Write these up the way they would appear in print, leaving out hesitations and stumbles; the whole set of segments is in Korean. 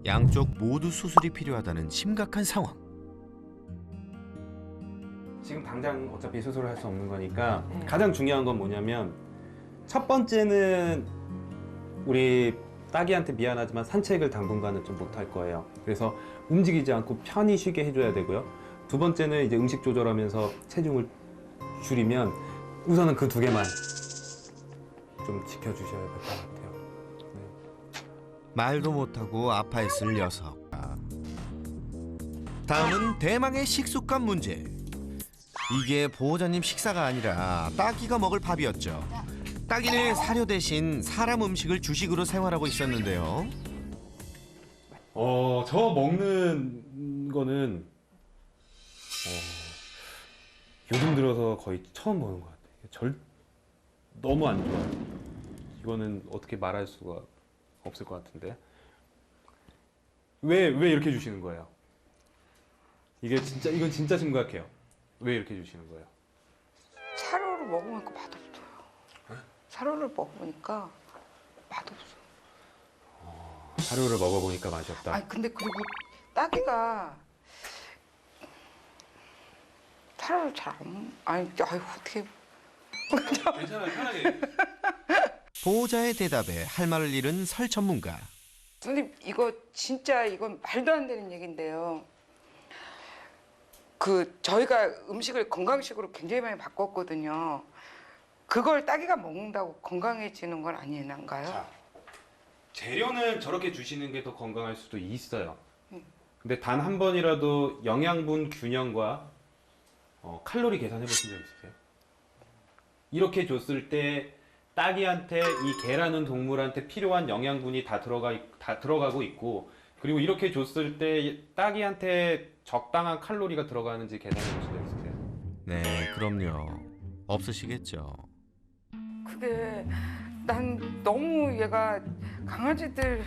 양쪽 모두 수술이 필요하다는 심각한 상황. 지금 당장 어차피 수술을 할 수 없는 거니까 가장 중요한 건 뭐냐면, 첫 번째는 우리 딸기한테 미안하지만 산책을 당분간은 좀 못할 거예요. 그래서 움직이지 않고 편히 쉬게 해줘야 되고요. 두 번째는 이제 음식 조절하면서 체중을 줄이면 우선은 그 두 개만 좀 지켜주셔야 될 것 같아요. 네. 말도 못하고 아파했을 녀석. 다음은 대망의 식습관 문제. 이게 보호자님 식사가 아니라 딸기가 먹을 밥이었죠. 딸기는 사료 대신 사람 음식을 주식으로 생활하고 있었는데요. 저 먹는 거는 요즘 들어서 거의 처음 보는 것 같아요. 너무 안 좋아요. 이거는 어떻게 말할 수가 없을 것 같은데. 왜 이렇게 주시는 거예요? 이건 진짜 심각해요. 왜 이렇게 주시는 거예요? 사료를 먹으니까 맛없어요. 사료를 먹으니까 맛없어. 사료를 먹어보니까 맛이 없다. 아니 근데 그리고 딸기가 사료를 잘 안... 아니 어떻게... 괜찮아요, 편하게. 보호자의 대답에 할 말을 잃은 설 전문가. 선생님 이건 말도 안 되는 얘긴데요. 저희가 음식을 건강식으로 굉장히 많이 바꿨거든요. 그걸 딸기가 먹는다고 건강해지는 건 아닌가요? 자, 재료는 저렇게 주시는 게 더 건강할 수도 있어요. 근데 단 한 번이라도 영양분 균형과 칼로리 계산해 보신 적 있으세요? 이렇게 줬을 때 딸기한테 이 개라는 동물한테 필요한 영양분이 다 들어가고 있고, 그리고 이렇게 줬을 때 딸기한테 적당한 칼로리가 들어가는지 계산해 보신 적 있으세요? 네, 그럼요. 없으시겠죠. 그게 난 너무 얘가 강아지들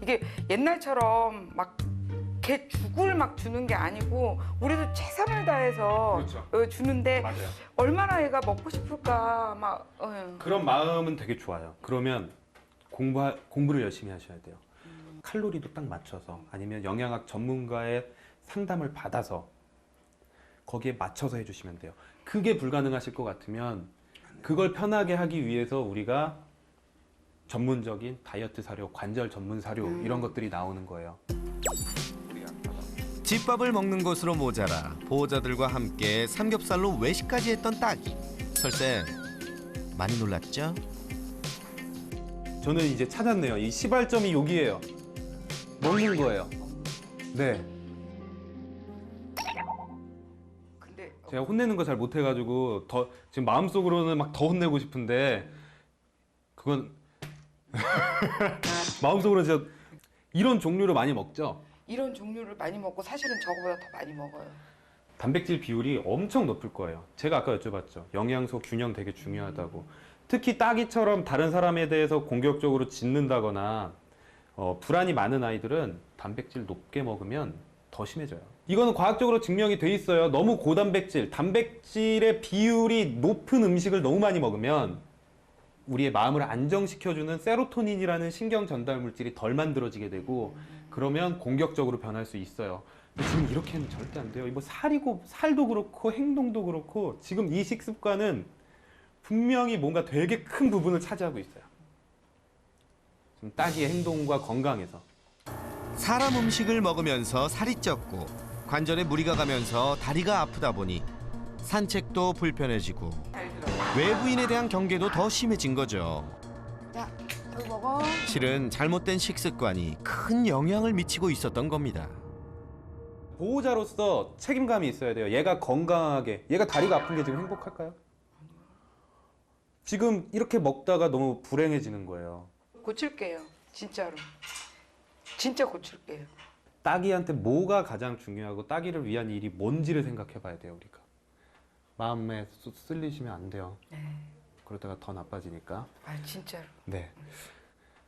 이게 옛날처럼 막 개 죽을 막 주는 게 아니고 우리도 최선을 다해서 그렇죠. 주는데 맞아요. 얼마나 얘가 먹고 싶을까 막 그런 마음은 되게 좋아요. 그러면 공부를 열심히 하셔야 돼요. 칼로리도 딱 맞춰서, 아니면 영양학 전문가의 상담을 받아서 거기에 맞춰서 해주시면 돼요. 그게 불가능하실 것 같으면 그걸 편하게 하기 위해서 우리가 전문적인 다이어트 사료, 관절 전문 사료 이런 것들이 나오는 거예요. 집밥을 먹는 것으로 모자라 보호자들과 함께 삼겹살로 외식까지 했던 딸기. 설세 많이 놀랐죠? 저는 이제 찾았네요. 이 시발점이 여기예요. 먹는 거예요. 네. 근데 제가 혼내는 거 잘 못해가지고 지금 마음속으로는 막 더 혼내고 싶은데, 그건 마음속으로 진짜 이런 종류를 많이 먹죠. 이런 종류를 많이 먹고 사실은 저거보다 더 많이 먹어요. 단백질 비율이 엄청 높을 거예요. 제가 아까 여쭤봤죠. 영양소 균형 되게 중요하다고. 특히 딸기처럼 다른 사람에 대해서 공격적으로 짖는다거나 불안이 많은 아이들은 단백질 높게 먹으면 더 심해져요. 이거는 과학적으로 증명이 돼 있어요. 너무 고단백질, 단백질의 비율이 높은 음식을 너무 많이 먹으면 우리의 마음을 안정시켜주는 세로토닌이라는 신경 전달 물질이 덜 만들어지게 되고, 그러면 공격적으로 변할 수 있어요. 근데 지금 이렇게는 절대 안 돼요. 뭐 살도 그렇고 행동도 그렇고, 지금 이 식습관은 분명히 뭔가 되게 큰 부분을 차지하고 있어요. 지금 딸기의 행동과 건강에서. 사람 음식을 먹으면서 살이 쪘고 관절에 무리가 가면서 다리가 아프다 보니 산책도 불편해지고 외부인에 대한 경계도 더 심해진 거죠. 야, 이거 먹어. 실은 잘못된 식습관이 큰 영향을 미치고 있었던 겁니다. 보호자로서 책임감이 있어야 돼요. 얘가 건강하게, 얘가 다리가 아픈 게 지금 행복할까요? 지금 이렇게 먹다가 너무 불행해지는 거예요. 고칠게요. 진짜로. 진짜 고칠게요. 딸기한테 뭐가 가장 중요하고 딸기를 위한 일이 뭔지를 생각해 봐야 돼요, 우리가. 마음에 쓸리시면 안 돼요. 네. 그러다가 더 나빠지니까. 아 진짜로. 네.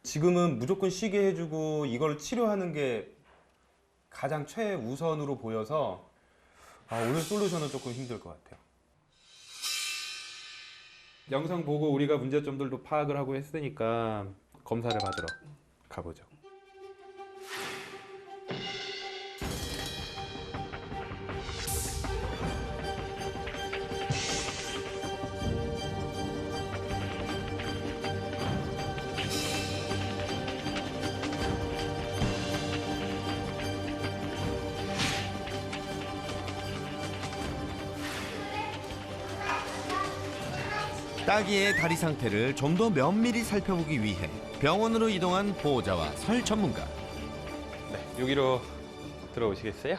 지금은 무조건 쉬게 해주고 이걸 치료하는 게 가장 최우선으로 보여서 오늘 솔루션은 조금 힘들 것 같아요. 영상 보고 우리가 문제점들도 파악을 하고 했으니까 검사를 받으러 가보죠. 따기의 다리 상태를 좀 더 면밀히 살펴보기 위해 병원으로 이동한 보호자와 설 전문가. 네, 여기로 들어오시겠어요?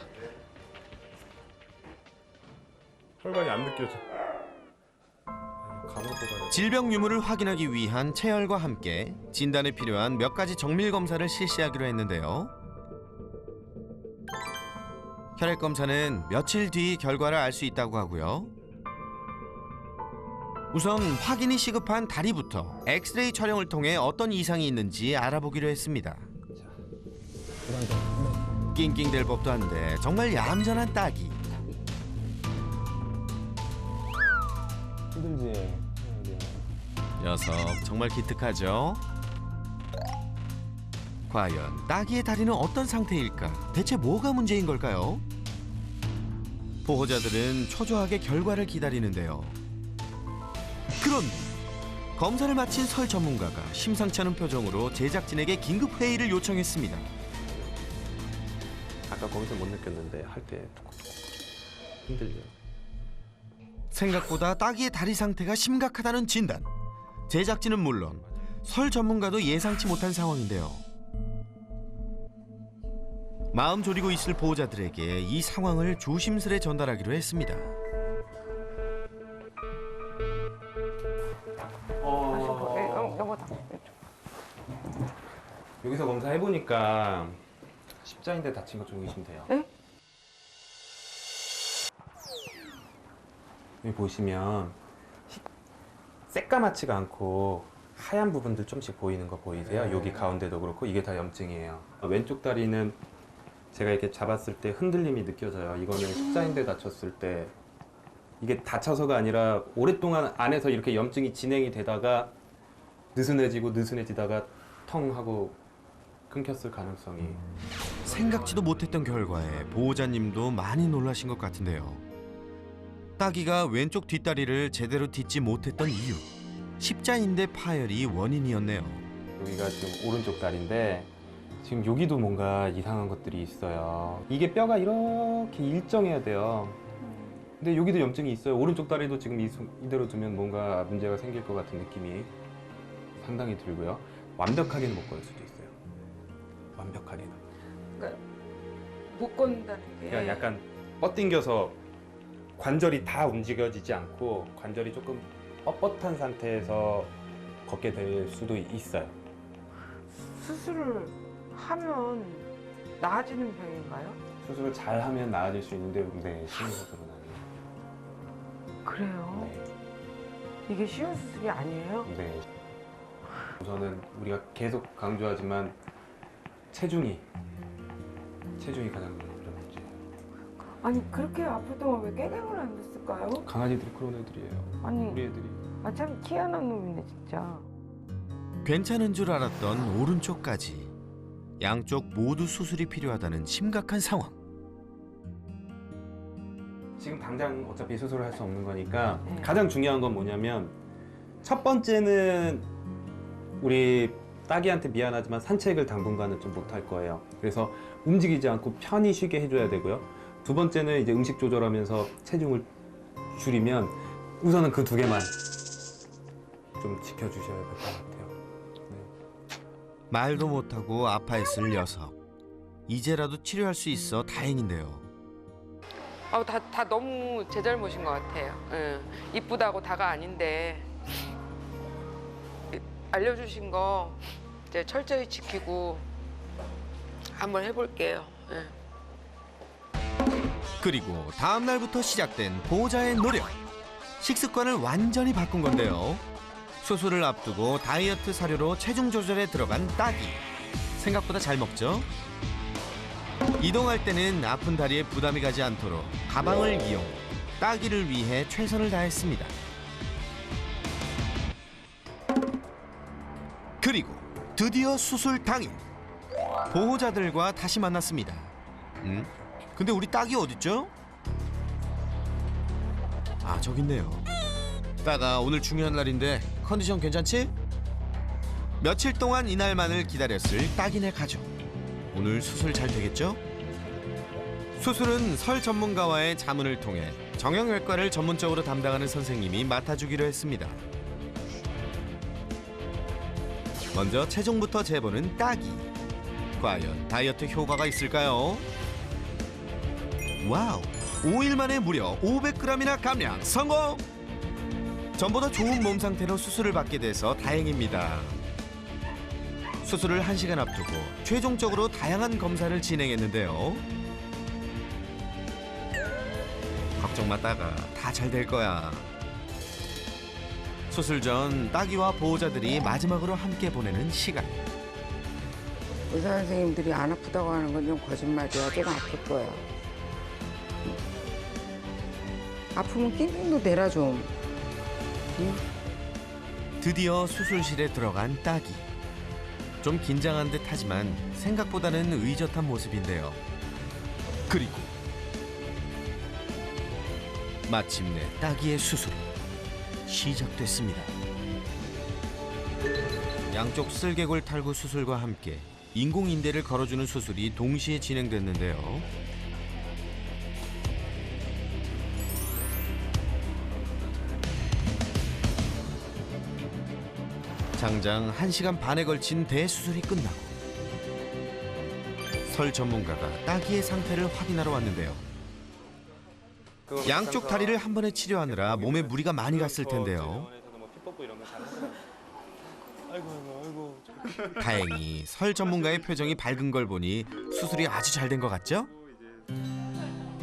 혈관이 안 느껴져. 간호도 가야 돼. 질병 유무를 확인하기 위한 체열과 함께 진단에 필요한 몇 가지 정밀 검사를 실시하기로 했는데요. 혈액 검사는 며칠 뒤 결과를 알 수 있다고 하고요. 우선 확인이 시급한 다리부터 엑스레이 촬영을 통해 어떤 이상이 있는지 알아보기로 했습니다. 낑낑댈 법도 한데 정말 얌전한 따기. 힘들지? 녀석 정말 기특하죠? 과연 따기의 다리는 어떤 상태일까? 대체 뭐가 문제인 걸까요? 보호자들은 초조하게 결과를 기다리는데요. 그런데 검사를 마친 설 전문가가 심상치 않은 표정으로 제작진에게 긴급 회의를 요청했습니다. 아까 거기서 못 느꼈는데 할 때 힘들죠. 생각보다 따기의 다리 상태가 심각하다는 진단. 제작진은 물론 설 전문가도 예상치 못한 상황인데요. 마음 졸이고 있을 보호자들에게 이 상황을 조심스레 전달하기로 했습니다. 여보다. 여기서 검사해 보니까 십자인대 다친 것 쪽이시면 돼요. 네? 여기 보시면 새까맣지가 않고 하얀 부분들 좀씩 보이는 거 보이세요? 여기 가운데도 그렇고 이게 다 염증이에요. 왼쪽 다리는 제가 이렇게 잡았을 때 흔들림이 느껴져요. 이거는 십자인대 다쳤을 때 이게 다쳐서가 아니라 오랫동안 안에서 이렇게 염증이 진행이 되다가 느슨해지다가 텅 하고 끊겼을 가능성이. 생각지도 못했던 결과에 보호자님도 많이 놀라신 것 같은데요. 따기가 왼쪽 뒷다리를 제대로 딛지 못했던 이유. 십자인대 파열이 원인이었네요. 여기가 지금 오른쪽 다리인데 지금 여기도 뭔가 이상한 것들이 있어요. 이게 뼈가 이렇게 일정해야 돼요. 근데 여기도 염증이 있어요. 오른쪽 다리도 지금 이대로 두면 뭔가 문제가 생길 것 같은 느낌이 상당히 들고요. 완벽하게는 못 걸을 수도 있어요. 완벽하게는. 그러니까 못 걷는다는 게. 그냥 약간 뻗당겨서 관절이 다 움직여지지 않고 관절이 조금 뻣뻣한 상태에서 걷게 될 수도 있어요. 수술을 하면 나아지는 병인가요? 수술을 잘 하면 나아질 수 있는데 네, 쉬운 수술은 아니에요. 그래요? 네. 이게 쉬운 수술이 아니에요? 네. 우선은 우리가 계속 강조하지만 체중이 가장 어려운 문제예요. 아니 그렇게 아플 동안 왜 깨갱을 안 됐을까요? 강아지들이 그런 애들이에요. 아니 우리 애들이. 참 희한한 놈이네 진짜. 괜찮은 줄 알았던 오른쪽까지 양쪽 모두 수술이 필요하다는 심각한 상황. 지금 당장 어차피 수술을 할 수 없는 거니까 네. 가장 중요한 건 뭐냐면 첫 번째는 우리 따기한테 미안하지만 산책을 당분간은 좀 못할 거예요. 그래서 움직이지 않고 편히 쉬게 해줘야 되고요. 두 번째는 이제 음식 조절하면서 체중을 줄이면 우선은 그 두 개만 좀 지켜주셔야 될 것 같아요. 네. 말도 못하고 아파했을 녀석. 이제라도 치료할 수 있어 다행인데요. 다 너무 제 잘못인 것 같아요. 응. 이쁘다고 다가 아닌데 알려주신 거 이제 철저히 지키고 한번 해볼게요. 응. 그리고 다음 날부터 시작된 보호자의 노력. 식습관을 완전히 바꾼 건데요. 수술을 앞두고 다이어트 사료로 체중 조절에 들어간 따기. 생각보다 잘 먹죠? 이동할 때는 아픈 다리에 부담이 가지 않도록 가방을 이용. 따기를 위해 최선을 다했습니다. 그리고 드디어 수술 당일. 보호자들과 다시 만났습니다. 근데 우리 따기 어딨죠? 아, 저기 있네요. 따가 오늘 중요한 날인데 컨디션 괜찮지? 며칠 동안 이날만을 기다렸을 따기네 가족. 오늘 수술 잘 되겠죠? 수술은 설 전문가와의 자문을 통해 정형외과를 전문적으로 담당하는 선생님이 맡아주기로 했습니다. 먼저 체중부터 재보는 따기. 과연 다이어트 효과가 있을까요? 와우! 5일 만에 무려 500g이나 감량 성공! 전보다 좋은 몸 상태로 수술을 받게 돼서 다행입니다. 수술을 1시간 앞두고 최종적으로 다양한 검사를 진행했는데요. 걱정 마 따가 다 잘 될 거야. 수술 전 따기와 보호자들이 마지막으로 함께 보내는 시간. 의사 선생님들이 안 아프다고 하는 건 좀 거짓말이야. 좀 아플 거야. 아프면 낑낑도 내라 좀. 응? 드디어 수술실에 들어간 따기. 좀 긴장한 듯 하지만 생각보다는 의젓한 모습인데요. 그리고 마침내 따기의 수술이 시작됐습니다. 양쪽 슬개골 탈구 수술과 함께 인공인대를 걸어주는 수술이 동시에 진행됐는데요. 장장 1시간 반에 걸친 대수술이 끝나고 설 전문가가 따기의 상태를 확인하러 왔는데요. 양쪽 다리를 한 번에 치료하느라 몸에 무리가 많이 갔을 텐데요. 다행히 설 전문가의 표정이 밝은 걸 보니 수술이 아주 잘 된 것 같죠?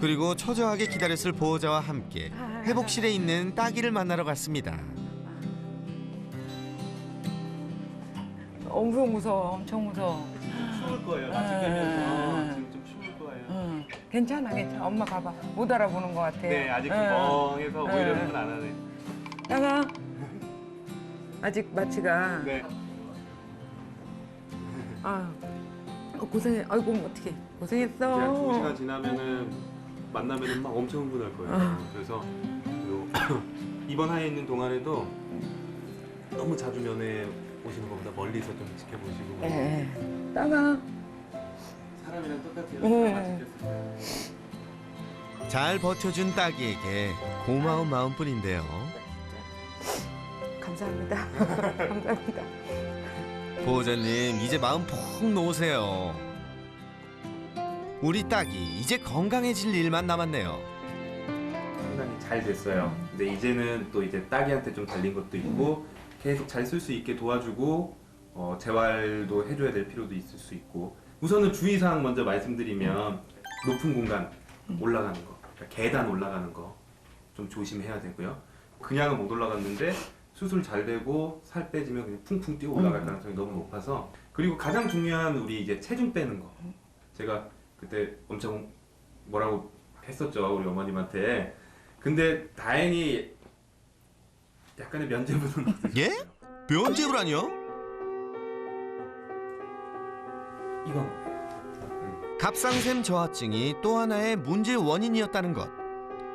그리고 초조하게 기다렸을 보호자와 함께 회복실에 있는 따기를 만나러 갔습니다. 엄청 무서워. 엄청 무서워. 추울 거예요. 나중에 되면서 지금 좀 추울 거예요. 응. 괜찮아, 괜찮아. 엄마 봐봐. 못 알아보는 것 같아. 네, 아직 멍해서 오히려 손 안 하네. 따가. 아직 마취가. 네. 아, 고생해. 아이고 어떡해. 고생했어. 이제 한 2시간 지나면은 만나면은 막 엄청 흥분할 거예요. 그래서 요 입원 하에 있는 동안에도 너무 자주 면회 오시는 것보다 멀리서 좀 지켜보시고. 예. 따가. 사람이랑 똑같아요. 네. 맛있겠어요. 잘 버텨준 따기에게 고마운 마음뿐인데요. 감사합니다. 감사합니다. 보호자님 이제 마음 푹 놓으세요. 우리 딸기 이제 건강해질 일만 남았네요. 상당히 잘 됐어요. 근데 이제는 또 이제 딸기한테 좀 달린 것도 있고 계속 잘 쓸 수 있게 도와주고 재활도 해줘야 될 필요도 있을 수 있고 우선은 주의사항 먼저 말씀드리면 높은 공간 올라가는 거, 그러니까 계단 올라가는 거 좀 조심해야 되고요. 그냥은 못 올라갔는데 수술 잘 되고 살 빼지면 그냥 풍풍 뛰어 올라갈 가능성이 너무 높아서 그리고 가장 중요한 우리 이제 체중 빼는 거 제가 그때 엄청 뭐라고 했었죠 우리 어머님한테. 근데 다행히 약간의 면제부는 예? 면제부라니요? 이건 갑상샘 저하증이 또 하나의 문제 원인이었다는 것.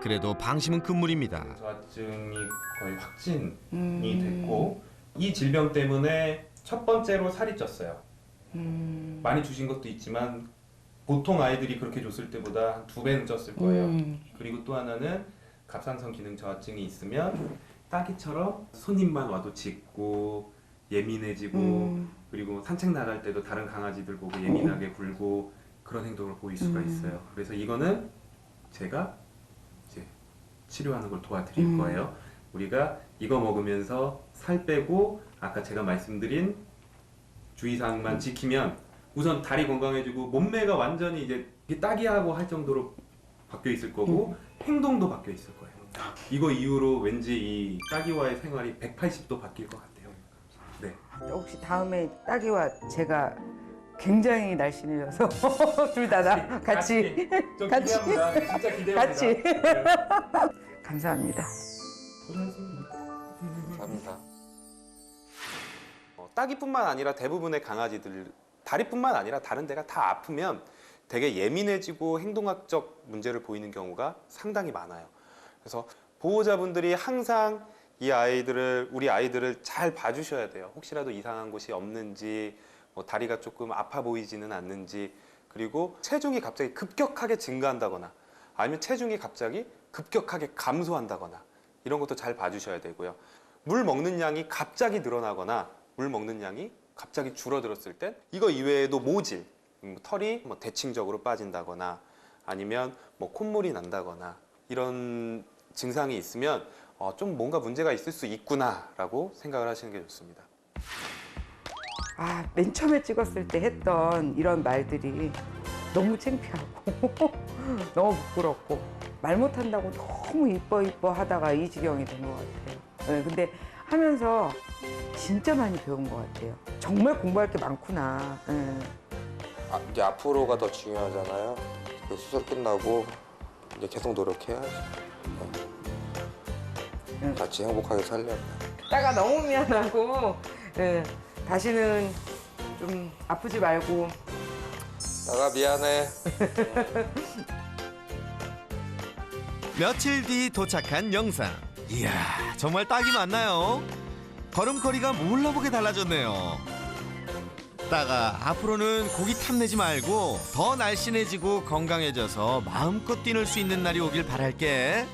그래도 방심은 금물입니다. 저하증이 거의 확진이 됐고 이 질병 때문에 첫 번째로 살이 쪘어요. 많이 주신 것도 있지만 보통 아이들이 그렇게 줬을 때보다 한 2배는 쪘을 거예요. 그리고 또 하나는 갑상선 기능 저하증이 있으면 따기처럼 손님만 와도 짖고 예민해지고 그리고 산책 나갈 때도 다른 강아지들 보고 예민하게 굴고 그런 행동을 보일 수가 있어요. 그래서 이거는 제가 이제 치료하는 걸 도와드릴 거예요. 우리가 이거 먹으면서 살 빼고 아까 제가 말씀드린 주의사항만 지키면 우선 다리 건강해지고 몸매가 완전히 이제 따기하고 할 정도로 바뀌어 있을 거고 행동도 바뀌어 있을 거예요. 이거 이후로 왠지 이 따기와의 생활이 180도 바뀔 것 같아요. 네. 혹시 다음에 따기와 제가 굉장히 날씬해져서 둘 다 같이 좀 같이. 기대합니다. 진짜 기대합니다. 같이. 네. 감사합니다. 감사합니다. 따기뿐만 아니라 대부분의 강아지들 다리뿐만 아니라 다른 데가 다 아프면 되게 예민해지고 행동학적 문제를 보이는 경우가 상당히 많아요. 그래서 보호자분들이 항상 이 아이들을 우리 아이들을 잘 봐주셔야 돼요. 혹시라도 이상한 곳이 없는지 다리가 조금 아파 보이지는 않는지 그리고 체중이 갑자기 급격하게 증가한다거나 아니면 체중이 갑자기 급격하게 감소한다거나 이런 것도 잘 봐주셔야 되고요. 물 먹는 양이 갑자기 늘어나거나 물 먹는 양이 갑자기 줄어들었을 땐 이거 이외에도 모질, 털이 뭐 대칭적으로 빠진다거나 아니면 뭐 콧물이 난다거나 이런 증상이 있으면 좀 뭔가 문제가 있을 수 있구나라고 생각을 하시는 게 좋습니다. 아, 맨 처음에 찍었을 때 했던 이런 말들이 너무 창피하고 너무 부끄럽고 말 못한다고 너무 이뻐 하다가 이 지경이 된 것 같아요. 네, 근데 하면서 진짜 많이 배운 것 같아요. 정말 공부할 게 많구나. 네. 이제 앞으로가 더 중요하잖아요. 그 수술 끝나고 이제 계속 노력해야지. 같이 행복하게 살려면. 따가 너무 미안하고 네, 다시는 좀 아프지 말고 나가 미안해. 며칠 뒤 도착한 영상. 이야, 정말 딱이 맞나요? 걸음걸이가 몰라보게 달라졌네요. 따가 앞으로는 고기 탐내지 말고 더 날씬해지고 건강해져서 마음껏 뛰놀 수 있는 날이 오길 바랄게.